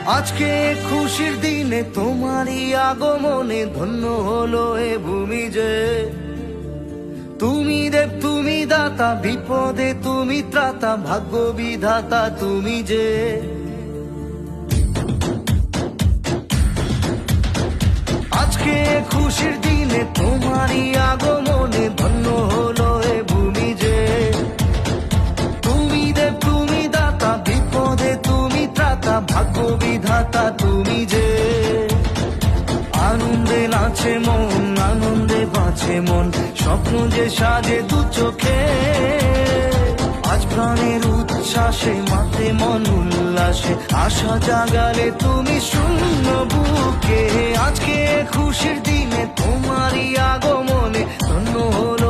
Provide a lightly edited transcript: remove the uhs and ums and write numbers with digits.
আজকে খুশির দিনে তোমারই আগমনে ধন্য হলো এ ভূমি যে। তুমি দেব তুমি দাতা, বিপদে তুমি ত্রাতা, ভাগ্য বিধাতা তুমি যে। আজকে খুশির দিনে তোমারই আগমনে ধন্য হলো এ ভূমি যে। তুমি দেব তুমি দাতা, বিপদে তুমি ত্রাতা, ভাগ্য বিধাতা তুমি যে। আনন্দে নাচে মন, আনন্দে বাঁচে মন, স্বপ্ন যে সাজে দু চোখে। আজ প্রাণের উচ্ছ্বাসে মাতে মন উল্লাসে, আশা জাগালে তুমি শূন্য বুকে। আজকে খুশির দিনে তোমারই আগমনে ধন্য হলো